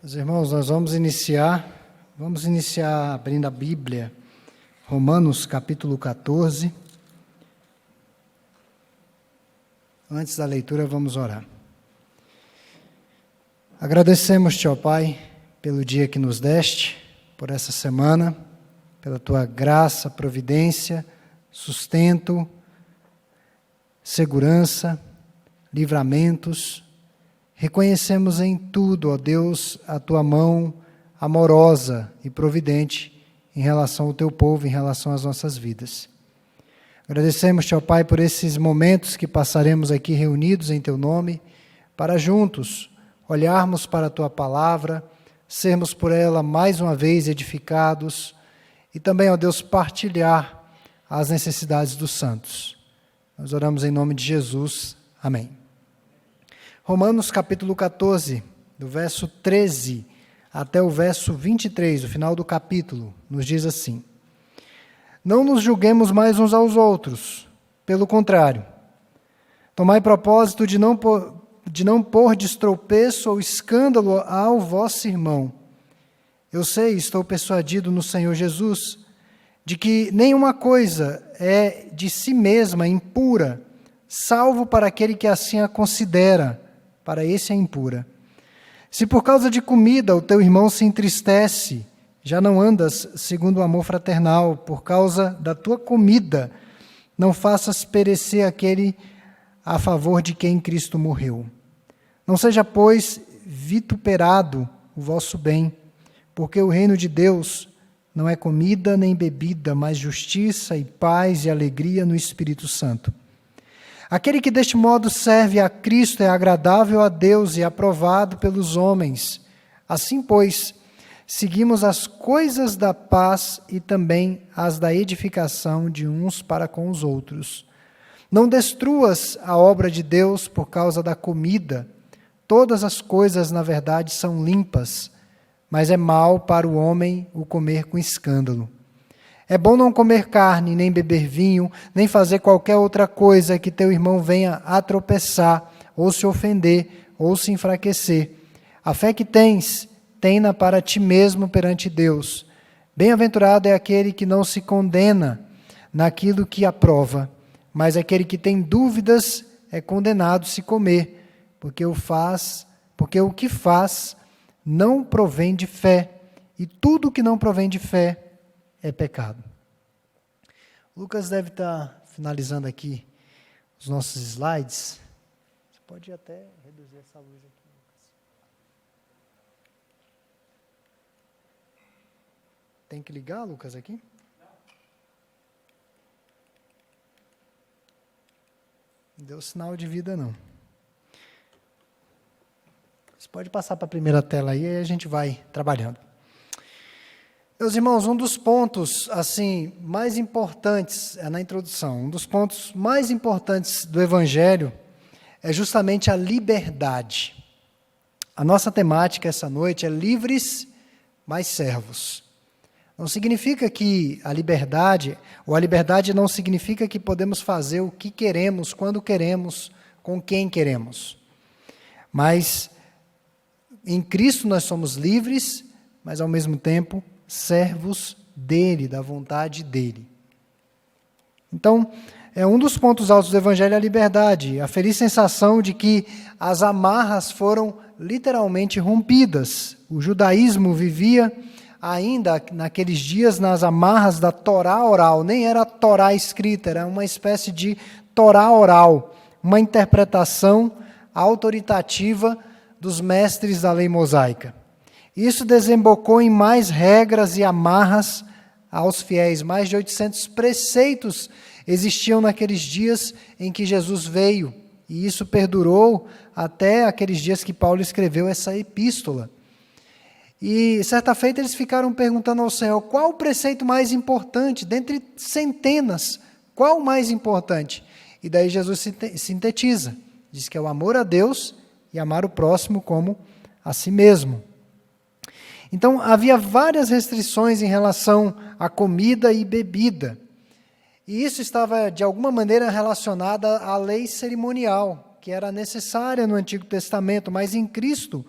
Meus irmãos, nós vamos iniciar abrindo a Bíblia, Romanos capítulo 14. Antes da leitura, vamos orar. Agradecemos-te, ó Pai, pelo dia que nos deste, por essa semana, pela tua graça, providência, sustento, segurança, livramentos. Reconhecemos em tudo, ó Deus, a tua mão amorosa e providente em relação ao teu povo, em relação às nossas vidas. Agradecemos-te, ó Pai, por esses momentos que passaremos aqui reunidos em teu nome, para juntos olharmos para a tua palavra, sermos por ela mais uma vez edificados e também, ó Deus, partilhar as necessidades dos santos. Nós oramos em nome de Jesus. Amém. Romanos capítulo 14, do verso 13 até o verso 23, o final do capítulo, nos diz assim: Não nos julguemos mais uns aos outros, pelo contrário, tomai propósito de não pôr destropeço ou escândalo ao vosso irmão. Eu sei, estou persuadido no Senhor Jesus, de que nenhuma coisa é de si mesma impura, salvo para aquele que assim a considera. Para esse é impura. Se por causa de comida o teu irmão se entristece, já não andas segundo o amor fraternal. Por causa da tua comida, não faças perecer aquele a favor de quem Cristo morreu. Não seja, pois, vituperado o vosso bem, porque o reino de Deus não é comida nem bebida, mas justiça e paz e alegria no Espírito Santo. Aquele que deste modo serve a Cristo é agradável a Deus e aprovado pelos homens. Assim, pois, seguimos as coisas da paz e também as da edificação de uns para com os outros. Não destruas a obra de Deus por causa da comida. Todas as coisas, na verdade, são limpas, mas é mal para o homem o comer com escândalo. É bom não comer carne, nem beber vinho, nem fazer qualquer outra coisa que teu irmão venha a tropeçar, ou se ofender, ou se enfraquecer. A fé que tens, tem-na para ti mesmo perante Deus. Bem-aventurado é aquele que não se condena naquilo que aprova, mas aquele que tem dúvidas é condenado se comer, porque o que faz não provém de fé, e tudo que não provém de fé é pecado. Lucas deve estar finalizando aqui os nossos slides. Você pode até reduzir essa luz aqui, Lucas. Tem que ligar, Lucas, aqui? Não deu sinal de vida, não. Você pode passar para a primeira tela aí e a gente vai trabalhando. Meus irmãos, um dos pontos mais importantes, na introdução, um dos pontos mais importantes do Evangelho é justamente a liberdade. A nossa temática essa noite é livres, mas servos. Não significa que a liberdade não significa que podemos fazer o que queremos, quando queremos, com quem queremos. Mas em Cristo nós somos livres, mas ao mesmo tempo servos dele, da vontade dele. Então, um dos pontos altos do Evangelho é a liberdade, a feliz sensação de que as amarras foram literalmente rompidas. O judaísmo vivia ainda naqueles dias nas amarras da Torá oral, nem era a Torá escrita, era uma espécie de Torá oral, uma interpretação autoritativa dos mestres da lei mosaica. Isso desembocou em mais regras e amarras aos fiéis. Mais de 800 preceitos existiam naqueles dias em que Jesus veio. E isso perdurou até aqueles dias que Paulo escreveu essa epístola. E, certa feita, eles ficaram perguntando ao Senhor, qual o preceito mais importante? Dentre centenas, qual o mais importante? E daí Jesus sintetiza. Diz que é o amor a Deus e amar o próximo como a si mesmo. Então, havia várias restrições em relação à comida e bebida. E isso estava, de alguma maneira, relacionado à lei cerimonial, que era necessária no Antigo Testamento, mas em Cristo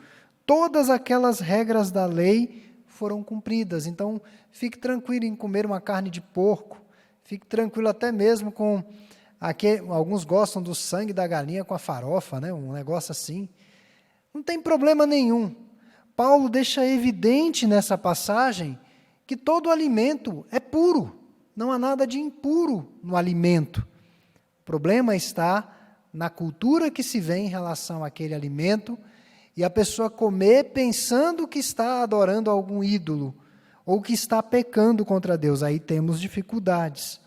todas aquelas regras da lei foram cumpridas. Então, fique tranquilo em comer uma carne de porco, fique tranquilo até mesmo com... alguns gostam do sangue da galinha com a farofa, né? Um negócio assim. Não tem problema nenhum. Paulo deixa evidente nessa passagem que todo alimento é puro. Não há nada de impuro no alimento. O problema está na cultura que se vê em relação àquele alimento e a pessoa comer pensando que está adorando algum ídolo ou que está pecando contra Deus. Aí temos dificuldades.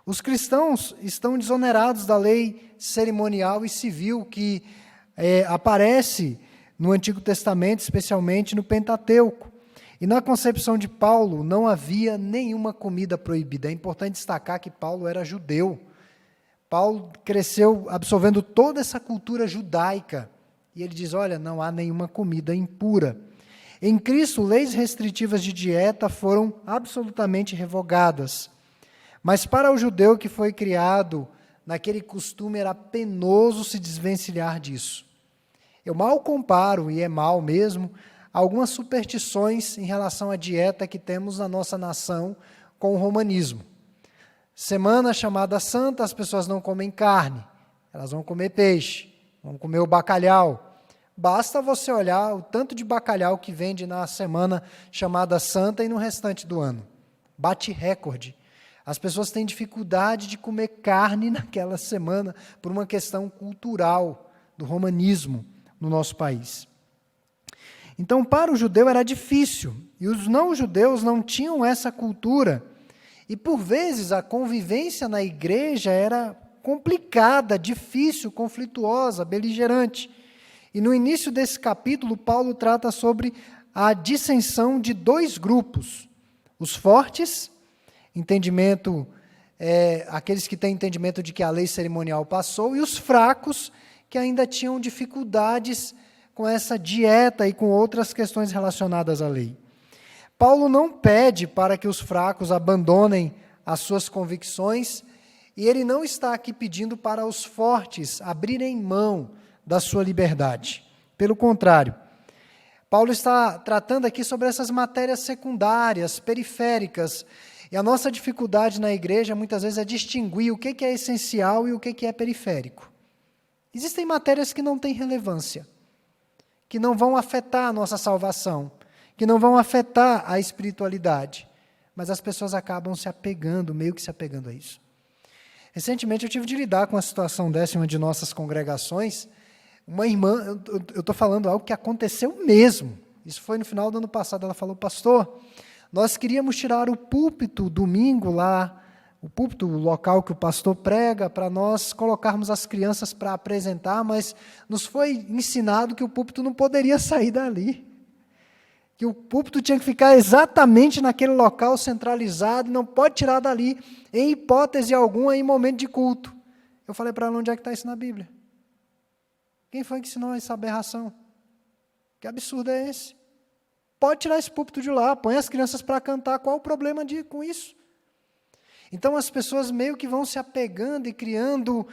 Os cristãos estão desonerados da lei cerimonial e civil que aparece no Antigo Testamento, especialmente no Pentateuco. E na concepção de Paulo não havia nenhuma comida proibida. É importante destacar que Paulo era judeu. Paulo cresceu absorvendo toda essa cultura judaica. E ele diz, olha, não há nenhuma comida impura. Em Cristo, leis restritivas de dieta foram absolutamente revogadas. Mas para o judeu que foi criado naquele costume, era penoso se desvencilhar disso. Eu mal comparo, e é mal mesmo, algumas superstições em relação à dieta que temos na nossa nação com o romanismo. Semana chamada Santa, as pessoas não comem carne, elas vão comer peixe, vão comer o bacalhau. Basta você olhar o tanto de bacalhau que vende na semana chamada Santa e no restante do ano. Bate recorde. As pessoas têm dificuldade de comer carne naquela semana por uma questão cultural do romanismo no nosso país. Então, para o judeu era difícil, e os não-judeus não tinham essa cultura, e por vezes a convivência na igreja era complicada, difícil, conflituosa, beligerante. E no início desse capítulo, Paulo trata sobre a dissensão de dois grupos, os fortes, aqueles que têm entendimento de que a lei cerimonial passou, e os fracos, que ainda tinham dificuldades com essa dieta e com outras questões relacionadas à lei. Paulo não pede para que os fracos abandonem as suas convicções, e ele não está aqui pedindo para os fortes abrirem mão da sua liberdade. Pelo contrário, Paulo está tratando aqui sobre essas matérias secundárias, periféricas, e a nossa dificuldade na igreja muitas vezes é distinguir o que é essencial e o que é periférico. Existem matérias que não têm relevância, que não vão afetar a nossa salvação, que não vão afetar a espiritualidade, mas as pessoas acabam meio que se apegando a isso. Recentemente eu tive de lidar com uma situação dessa em uma de nossas congregações. Uma irmã, eu estou falando algo que aconteceu mesmo, isso foi no final do ano passado, ela falou, pastor, nós queríamos tirar o púlpito domingo lá, o púlpito, o local que o pastor prega, para nós colocarmos as crianças para apresentar, mas nos foi ensinado que o púlpito não poderia sair dali, que o púlpito tinha que ficar exatamente naquele local centralizado, não pode tirar dali, em hipótese alguma, em momento de culto. Eu falei para ela, onde é que está isso na Bíblia? Quem foi que ensinou essa aberração? Que absurdo é esse? Pode tirar esse púlpito de lá, põe as crianças para cantar, qual o problema com isso? Então as pessoas meio que vão se apegando e criando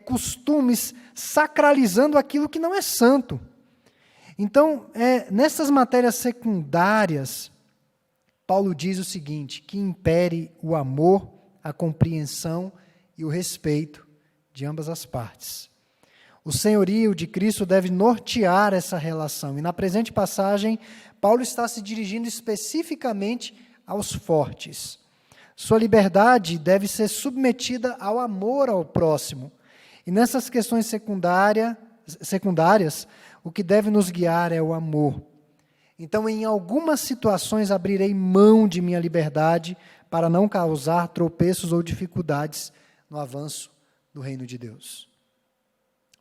costumes, sacralizando aquilo que não é santo. Então, nessas matérias secundárias, Paulo diz o seguinte, que impere o amor, a compreensão e o respeito de ambas as partes. O senhorio de Cristo deve nortear essa relação. E na presente passagem, Paulo está se dirigindo especificamente aos fortes. Sua liberdade deve ser submetida ao amor ao próximo. E nessas questões secundárias, o que deve nos guiar é o amor. Então, em algumas situações, abrirei mão de minha liberdade para não causar tropeços ou dificuldades no avanço do reino de Deus.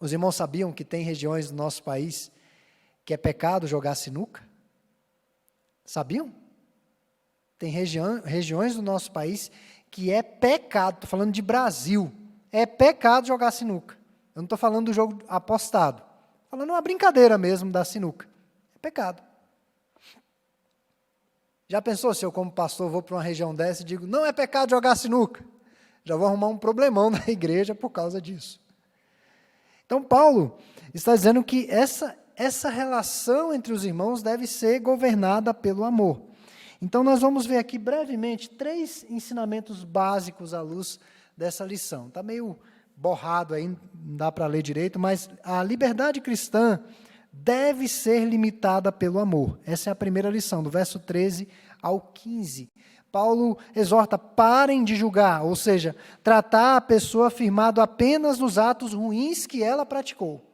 Os irmãos sabiam que tem regiões do nosso país que é pecado jogar sinuca? Sabiam? Tem regiões do nosso país que é pecado, estou falando de Brasil, é pecado jogar sinuca. Eu não estou falando do jogo apostado, estou falando uma brincadeira mesmo da sinuca. É pecado. Já pensou se eu, como pastor, vou para uma região dessa e digo, não é pecado jogar sinuca? Já vou arrumar um problemão na igreja por causa disso. Então, Paulo está dizendo que essa relação entre os irmãos deve ser governada pelo amor. Então, nós vamos ver aqui brevemente 3 ensinamentos básicos à luz dessa lição. Está meio borrado aí, não dá para ler direito, mas a liberdade cristã deve ser limitada pelo amor. Essa é a primeira lição, do verso 13 ao 15. Paulo exorta, parem de julgar, ou seja, tratar a pessoa firmado apenas nos atos ruins que ela praticou.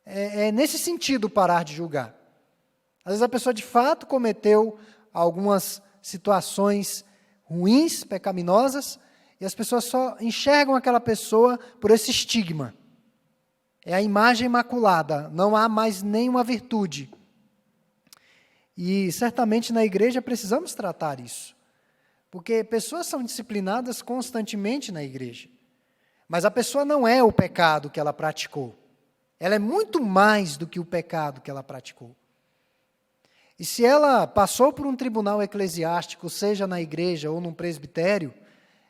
É nesse sentido parar de julgar. Às vezes a pessoa de fato cometeu algumas situações ruins, pecaminosas, e as pessoas só enxergam aquela pessoa por esse estigma. É a imagem imaculada, não há mais nenhuma virtude. E certamente na igreja precisamos tratar isso. Porque pessoas são disciplinadas constantemente na igreja. Mas a pessoa não é o pecado que ela praticou. Ela é muito mais do que o pecado que ela praticou. E se ela passou por um tribunal eclesiástico, seja na igreja ou num presbitério,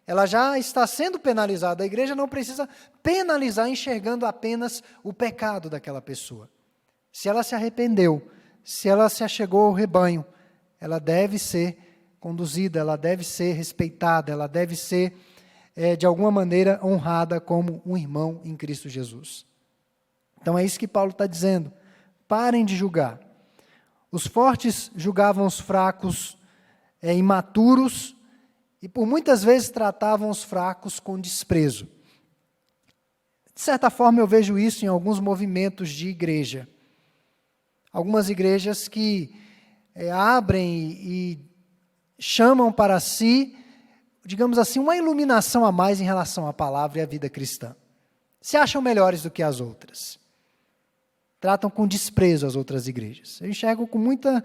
ela já está sendo penalizada. A igreja não precisa penalizar enxergando apenas o pecado daquela pessoa. Se ela se arrependeu, se ela se achegou ao rebanho, ela deve ser conduzida, ela deve ser respeitada, ela deve ser, de alguma maneira, honrada como um irmão em Cristo Jesus. Então é isso que Paulo está dizendo. Parem de julgar. Os fortes julgavam os fracos, imaturos, e por muitas vezes tratavam os fracos com desprezo. De certa forma, eu vejo isso em alguns movimentos de igreja. Algumas igrejas que abrem e chamam para si, digamos assim, uma iluminação a mais em relação à palavra e à vida cristã. Se acham melhores do que as outras. Tratam com desprezo as outras igrejas. Eu enxergo com muita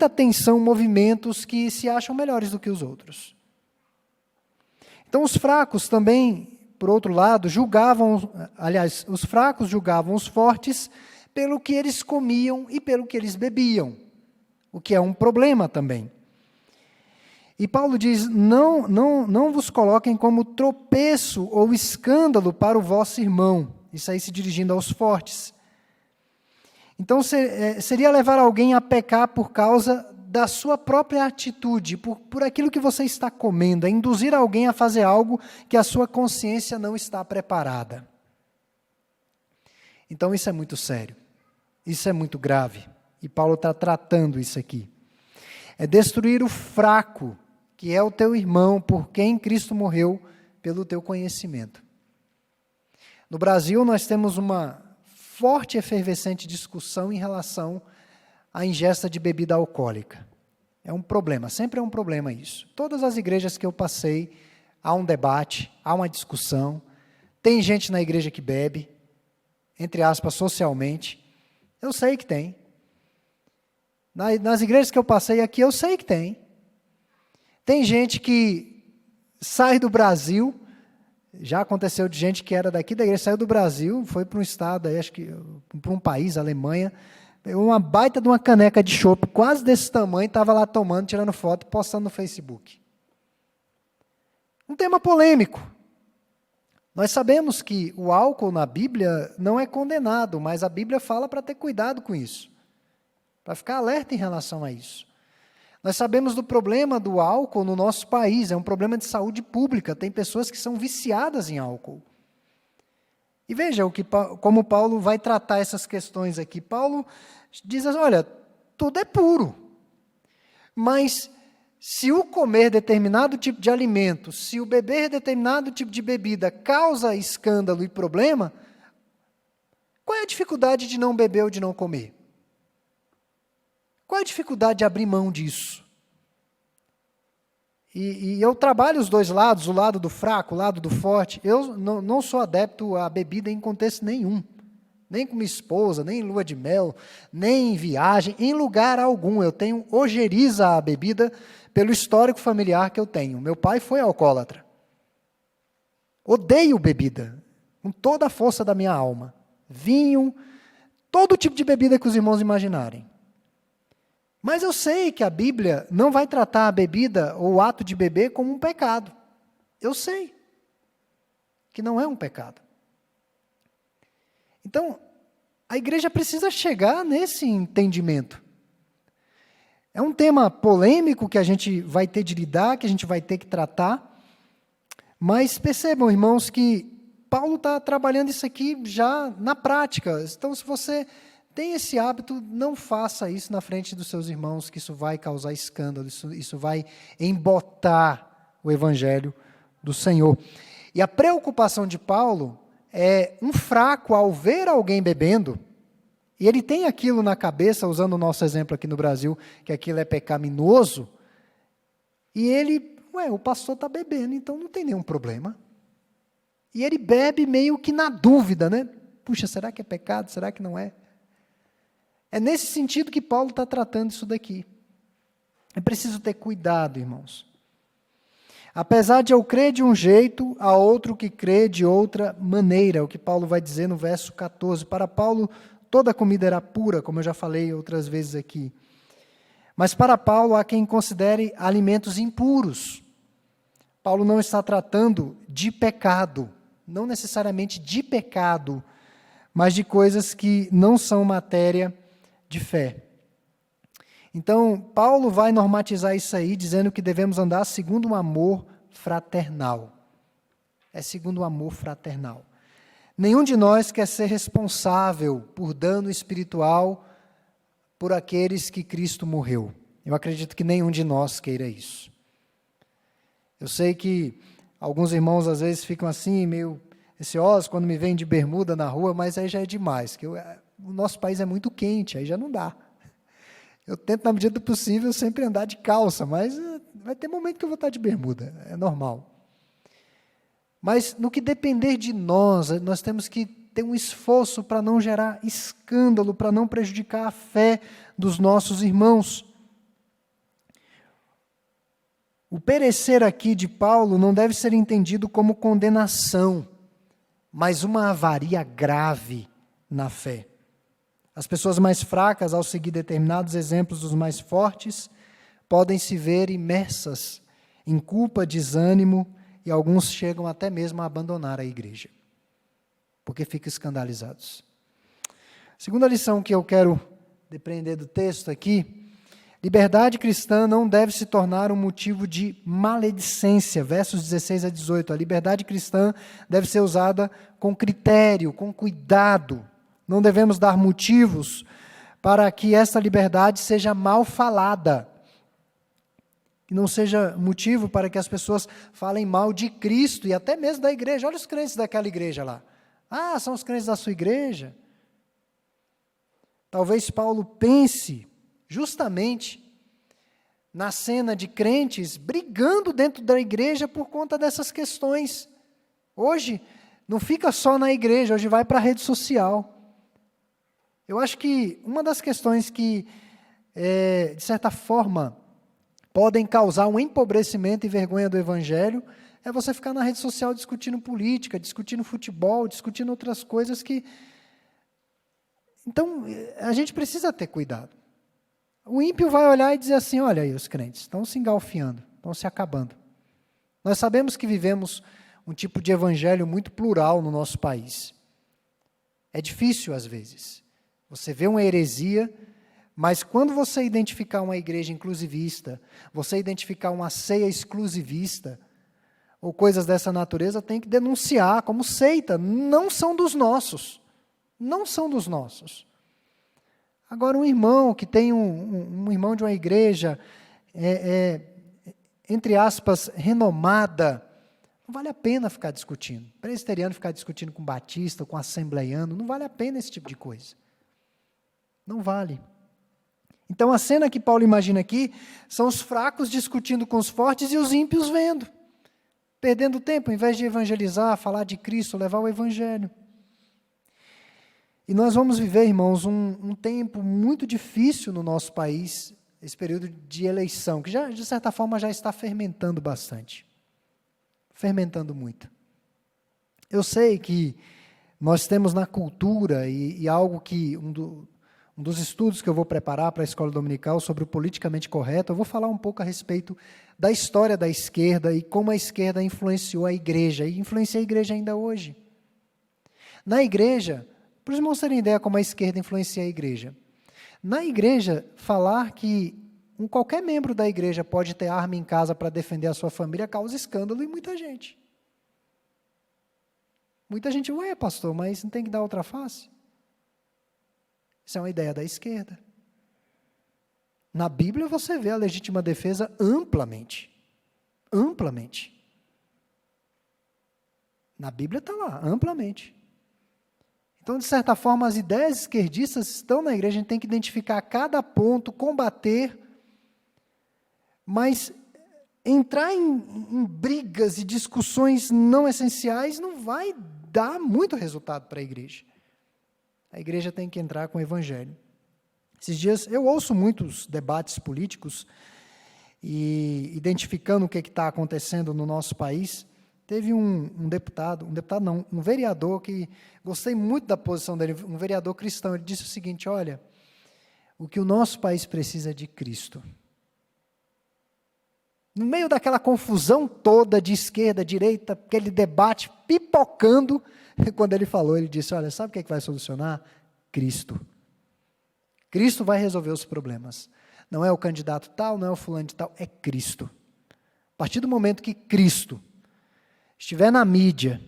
atenção movimentos que se acham melhores do que os outros. Então, os fracos também, por outro lado, os fracos julgavam os fortes pelo que eles comiam e pelo que eles bebiam, o que é um problema também. E Paulo diz, não vos coloquem como tropeço ou escândalo para o vosso irmão, isso aí se dirigindo aos fortes. Então, seria levar alguém a pecar por causa da sua própria atitude, por aquilo que você está comendo, é induzir alguém a fazer algo que a sua consciência não está preparada. Então, isso é muito sério, isso é muito grave, e Paulo está tratando isso aqui. É destruir o fraco, que é o teu irmão, por quem Cristo morreu, pelo teu conhecimento. No Brasil, nós temos uma forte e efervescente discussão em relação à ingesta de bebida alcoólica. É um problema, sempre é um problema isso. Todas as igrejas que eu passei, há um debate, há uma discussão. Tem gente na igreja que bebe, entre aspas, socialmente. Eu sei que tem. Nas igrejas que eu passei aqui, eu sei que tem. Tem gente que sai do Brasil. Já aconteceu de gente que era daqui da igreja, saiu do Brasil, foi para um estado, acho que para um país, Alemanha, pegou uma baita de uma caneca de chopp, quase desse tamanho, estava lá tomando, tirando foto, postando no Facebook. Um tema polêmico. Nós sabemos que o álcool na Bíblia não é condenado, mas a Bíblia fala para ter cuidado com isso, para ficar alerta em relação a isso. Nós sabemos do problema do álcool no nosso país, é um problema de saúde pública, tem pessoas que são viciadas em álcool. E veja como Paulo vai tratar essas questões aqui. Paulo diz assim, olha, tudo é puro, mas se o comer determinado tipo de alimento, se o beber determinado tipo de bebida causa escândalo e problema, qual é a dificuldade de não beber ou de não comer? Qual é a dificuldade de abrir mão disso? E eu trabalho os dois lados, o lado do fraco, o lado do forte. Eu não sou adepto à bebida em contexto nenhum. Nem com minha esposa, nem em lua de mel, nem em viagem, em lugar algum. Eu tenho ojeriza à bebida pelo histórico familiar que eu tenho. Meu pai foi alcoólatra. Odeio bebida, com toda a força da minha alma. Vinho, todo tipo de bebida que os irmãos imaginarem. Mas eu sei que a Bíblia não vai tratar a bebida ou o ato de beber como um pecado. Eu sei que não é um pecado. Então, A igreja precisa chegar nesse entendimento. É um tema polêmico que a gente vai ter de lidar, que a gente vai ter que tratar, mas percebam, irmãos, que Paulo está trabalhando isso aqui já na prática. Então, se você tem esse hábito, não faça isso na frente dos seus irmãos, que isso vai causar escândalo, isso vai embotar o evangelho do Senhor. E a preocupação de Paulo é um fraco ao ver alguém bebendo, e ele tem aquilo na cabeça, usando o nosso exemplo aqui no Brasil, que aquilo é pecaminoso, e ele, o pastor está bebendo, então não tem nenhum problema. E ele bebe meio que na dúvida, né? Puxa, será que é pecado? Será que não é? É nesse sentido que Paulo está tratando isso daqui. É preciso ter cuidado, irmãos. Apesar de eu crer de um jeito, há outro que crê de outra maneira, o que Paulo vai dizer no verso 14. Para Paulo, toda comida era pura, como eu já falei outras vezes aqui. Mas para Paulo, há quem considere alimentos impuros. Paulo não está tratando de pecado, não necessariamente de pecado, mas de coisas que não são matéria de fé. Então, Paulo vai normatizar isso aí, dizendo que devemos andar segundo um amor fraternal. É segundo um amor fraternal. Nenhum de nós quer ser responsável por dano espiritual por aqueles que Cristo morreu. Eu acredito que nenhum de nós queira isso. Eu sei que alguns irmãos às vezes ficam assim, meio receosos quando me veem de bermuda na rua, mas aí já é demais, que o nosso país é muito quente, aí já não dá. Eu tento, na medida do possível, sempre andar de calça, mas vai ter momento que eu vou estar de bermuda, é normal. Mas no que depender de nós temos que ter um esforço para não gerar escândalo, para não prejudicar a fé dos nossos irmãos. O perecer aqui de Paulo não deve ser entendido como condenação, mas uma avaria grave na fé. As pessoas mais fracas, ao seguir determinados exemplos dos mais fortes, podem se ver imersas em culpa, desânimo, e alguns chegam até mesmo a abandonar a igreja, porque ficam escandalizados. Segunda lição que eu quero depreender do texto aqui: liberdade cristã não deve se tornar um motivo de maledicência. Versos 16 a 18. A liberdade cristã deve ser usada com critério, com cuidado. Não devemos dar motivos para que essa liberdade seja mal falada. Que não seja motivo para que as pessoas falem mal de Cristo e até mesmo da igreja. Olha os crentes daquela igreja lá. Ah, são os crentes da sua igreja. Talvez Paulo pense justamente na cena de crentes brigando dentro da igreja por conta dessas questões. Hoje, não fica só na igreja, hoje vai para a rede social. Eu acho que uma das questões que, de certa forma, podem causar um empobrecimento e vergonha do evangelho é você ficar na rede social discutindo política, discutindo futebol, discutindo outras coisas que... Então, a gente precisa ter cuidado. O ímpio vai olhar e dizer assim: olha aí, os crentes estão se engalfiando, estão se acabando. Nós sabemos que vivemos um tipo de evangelho muito plural no nosso país. É difícil às vezes. Você vê uma heresia, mas quando você identificar uma igreja inclusivista, você identificar uma ceia exclusivista, ou coisas dessa natureza, tem que denunciar como seita. Não são dos nossos. Não são dos nossos. Agora, um irmão que tem um irmão de uma igreja, entre aspas, renomada, não vale a pena ficar discutindo. Presbiteriano ficar discutindo com batista, com assembleiano, não vale a pena esse tipo de coisa. Não vale. Então, a cena que Paulo imagina aqui são os fracos discutindo com os fortes e os ímpios vendo. Perdendo tempo, ao invés de evangelizar, falar de Cristo, levar o evangelho. E nós vamos viver, irmãos, um tempo muito difícil no nosso país, esse período de eleição, que já, de certa forma, já está fermentando bastante. Fermentando muito. Eu sei que nós temos na cultura, e algo que um dos estudos que eu vou preparar para a escola dominical sobre o politicamente correto, eu vou falar um pouco a respeito da história da esquerda e como a esquerda influenciou a igreja, e influencia a igreja ainda hoje. Na igreja, Para os irmãos terem ideia como a esquerda influencia a igreja. Na igreja, falar que qualquer membro da igreja pode ter arma em casa para defender a sua família causa escândalo em muita gente. Muita gente, ué, pastor, mas não tem que dar outra face? Isso é uma ideia da esquerda. Na Bíblia você vê a legítima defesa amplamente. Amplamente. Na Bíblia está lá, amplamente. Então, de certa forma, as ideias esquerdistas estão na igreja, a gente tem que identificar cada ponto, combater, mas entrar em brigas e discussões não essenciais não vai dar muito resultado para a igreja. A igreja tem que entrar com o evangelho. Esses dias eu ouço muitos debates políticos e identificando o que está acontecendo no nosso país. Teve um vereador que gostei muito da posição dele, um vereador cristão. Ele disse o seguinte: olha, o que o nosso país precisa é de Cristo. No meio daquela confusão toda de esquerda, direita, aquele debate pipocando, quando ele falou, ele disse: olha, sabe o que é que vai solucionar? Cristo. Cristo vai resolver os problemas. Não é o candidato tal, não é o fulano de tal, é Cristo. A partir do momento que Cristo estiver na mídia,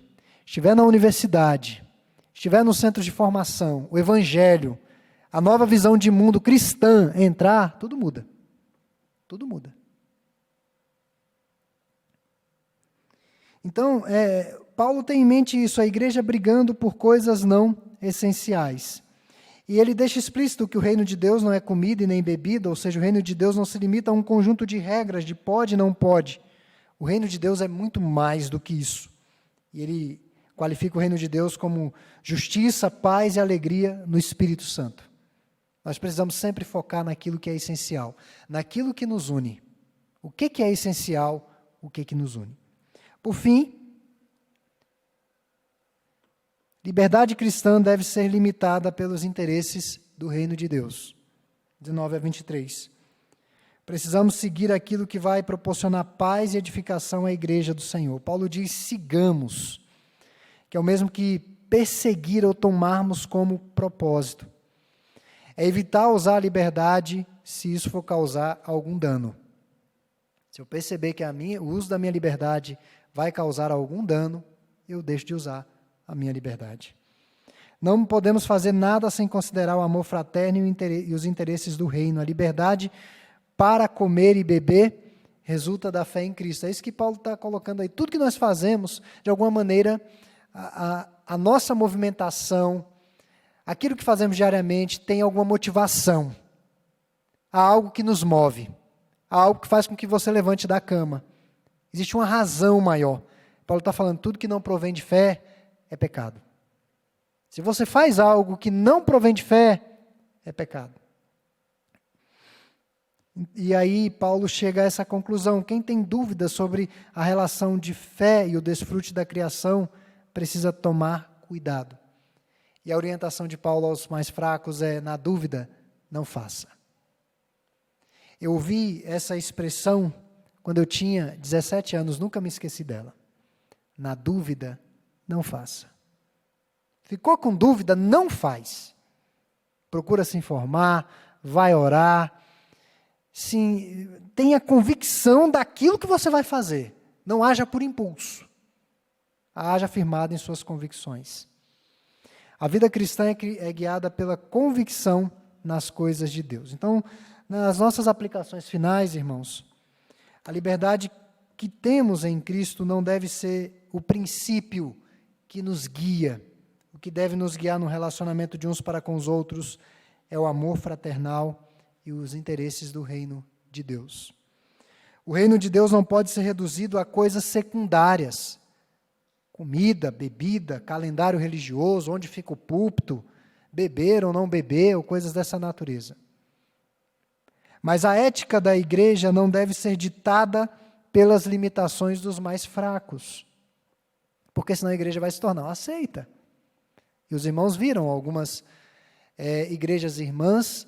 estiver na universidade, estiver no centro de formação, o evangelho, a nova visão de mundo cristã entrar, tudo muda. Tudo muda. Então, Paulo tem em mente isso, a igreja brigando por coisas não essenciais. E ele deixa explícito que o reino de Deus não é comida e nem bebida, ou seja, o reino de Deus não se limita a um conjunto de regras, de pode e não pode. O reino de Deus é muito mais do que isso. E ele qualifica o reino de Deus como justiça, paz e alegria no Espírito Santo. Nós precisamos sempre focar naquilo que é essencial, naquilo que nos une. O que é essencial, o que nos une. Por fim, liberdade cristã deve ser limitada pelos interesses do reino de Deus. 19 a 23. Precisamos seguir aquilo que vai proporcionar paz e edificação à igreja do Senhor. Paulo diz: sigamos, que é o mesmo que perseguir ou tomarmos como propósito. É evitar usar a liberdade se isso for causar algum dano. Se eu perceber que o uso da minha liberdade vai causar algum dano, eu deixo de usar a minha liberdade. Não podemos fazer nada sem considerar o amor fraterno e os interesses do reino. A liberdade para comer e beber resulta da fé em Cristo. É isso que Paulo está colocando aí. Tudo que nós fazemos, de alguma maneira, a nossa movimentação, aquilo que fazemos diariamente, tem alguma motivação. Há algo que nos move. Há algo que faz com que você levante da cama. Existe uma razão maior. Paulo está falando, tudo que não provém de fé é pecado. Se você faz algo que não provém de fé, é pecado. E aí Paulo chega a essa conclusão. Quem tem dúvidas sobre a relação de fé e o desfrute da criação, precisa tomar cuidado. E a orientação de Paulo aos mais fracos é, na dúvida, não faça. Eu ouvi essa expressão quando eu tinha 17 anos, nunca me esqueci dela. Na dúvida, não faça. Ficou com dúvida, não faz. Procura se informar, vai orar. Sim, tenha convicção daquilo que você vai fazer. Não haja por impulso. Haja firmado em suas convicções. A vida cristã é guiada pela convicção nas coisas de Deus. Então, nas nossas aplicações finais, irmãos, a liberdade que temos em Cristo não deve ser o princípio que nos guia. O que deve nos guiar no relacionamento de uns para com os outros é o amor fraternal e os interesses do reino de Deus. O reino de Deus não pode ser reduzido a coisas secundárias. Comida, bebida, calendário religioso, onde fica o púlpito, beber ou não beber, ou coisas dessa natureza. Mas a ética da igreja não deve ser ditada pelas limitações dos mais fracos, porque senão a igreja vai se tornar uma seita. E os irmãos viram algumas igrejas irmãs,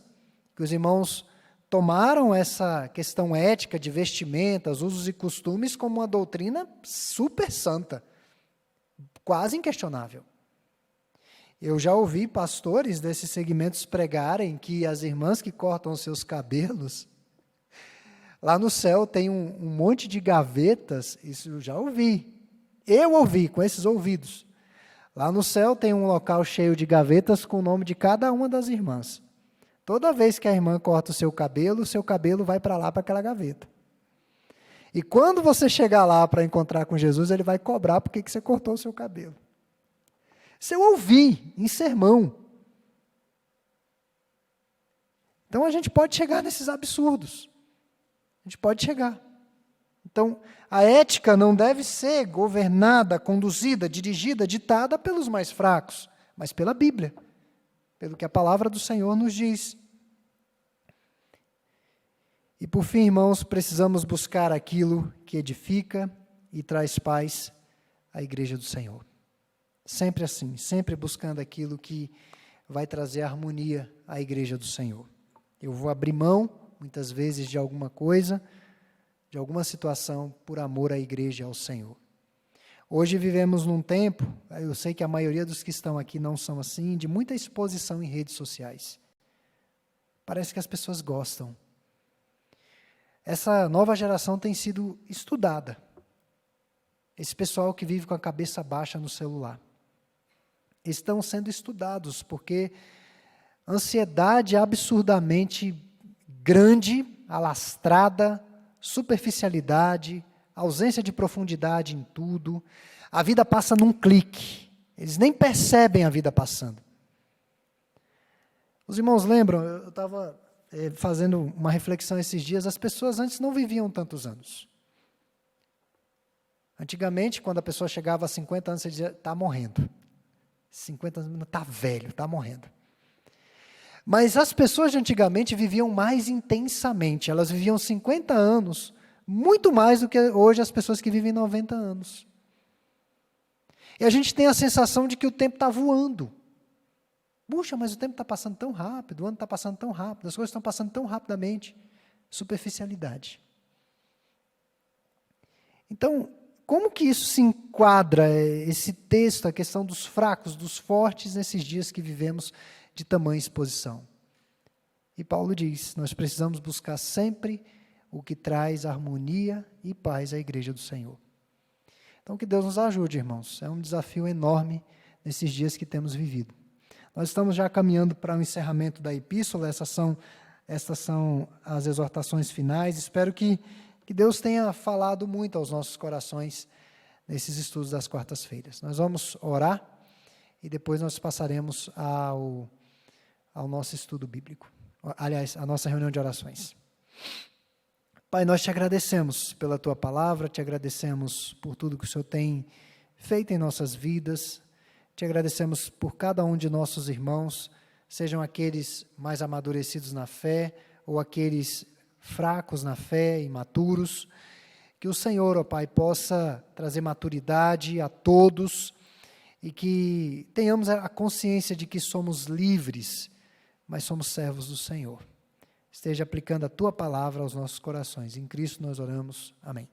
que os irmãos tomaram essa questão ética de vestimentas, usos e costumes como uma doutrina super santa, quase inquestionável. Eu já ouvi pastores desses segmentos pregarem que as irmãs que cortam os seus cabelos, lá no céu tem um monte de gavetas, isso eu já ouvi. Eu ouvi com esses ouvidos. Lá no céu tem um local cheio de gavetas com o nome de cada uma das irmãs. Toda vez que a irmã corta o seu cabelo vai para lá, para aquela gaveta. E quando você chegar lá para encontrar com Jesus, ele vai cobrar porque que você cortou o seu cabelo. Isso eu ouvi em sermão. Então a gente pode chegar nesses absurdos. A gente pode chegar. Então, a ética não deve ser governada, conduzida, dirigida, ditada pelos mais fracos, mas pela Bíblia, pelo que a palavra do Senhor nos diz. E por fim, irmãos, precisamos buscar aquilo que edifica e traz paz à igreja do Senhor. Sempre assim, sempre buscando aquilo que vai trazer harmonia à igreja do Senhor. Eu vou abrir mão, muitas vezes, de alguma coisa, de alguma situação, por amor à igreja e ao Senhor. Hoje vivemos num tempo, eu sei que a maioria dos que estão aqui não são assim, de muita exposição em redes sociais. Parece que as pessoas gostam. Essa nova geração tem sido estudada. Esse pessoal que vive com a cabeça baixa no celular. Estão sendo estudados, porque ansiedade absurdamente grande, alastrada, superficialidade, ausência de profundidade em tudo. A vida passa num clique. Eles nem percebem a vida passando. Os irmãos lembram, eu estava fazendo uma reflexão esses dias, as pessoas antes não viviam tantos anos. Antigamente, quando a pessoa chegava a 50 anos, você dizia, está morrendo. 50 anos, está velho, está morrendo. Mas as pessoas de antigamente viviam mais intensamente. Elas viviam 50 anos, muito mais do que hoje as pessoas que vivem 90 anos. E a gente tem a sensação de que o tempo está voando. Puxa, mas o tempo está passando tão rápido, o ano está passando tão rápido, as coisas estão passando tão rapidamente. Superficialidade. Então, como que isso se enquadra, esse texto, a questão dos fracos, dos fortes, nesses dias que vivemos de tamanha exposição? E Paulo diz, nós precisamos buscar sempre o que traz harmonia e paz à igreja do Senhor. Então, que Deus nos ajude, irmãos. É um desafio enorme nesses dias que temos vivido. Nós estamos já caminhando para o encerramento da epístola, essas são as exortações finais. Espero que Deus tenha falado muito aos nossos corações nesses estudos das quartas-feiras. Nós vamos orar e depois nós passaremos ao nosso estudo bíblico. Aliás, a nossa reunião de orações. Pai, nós te agradecemos pela tua palavra, te agradecemos por tudo que o Senhor tem feito em nossas vidas, te agradecemos por cada um de nossos irmãos, sejam aqueles mais amadurecidos na fé ou aqueles fracos na fé, imaturos, que o Senhor, ó Pai, possa trazer maturidade a todos e que tenhamos a consciência de que somos livres, mas somos servos do Senhor. Esteja aplicando a Tua palavra aos nossos corações. Em Cristo nós oramos. Amém.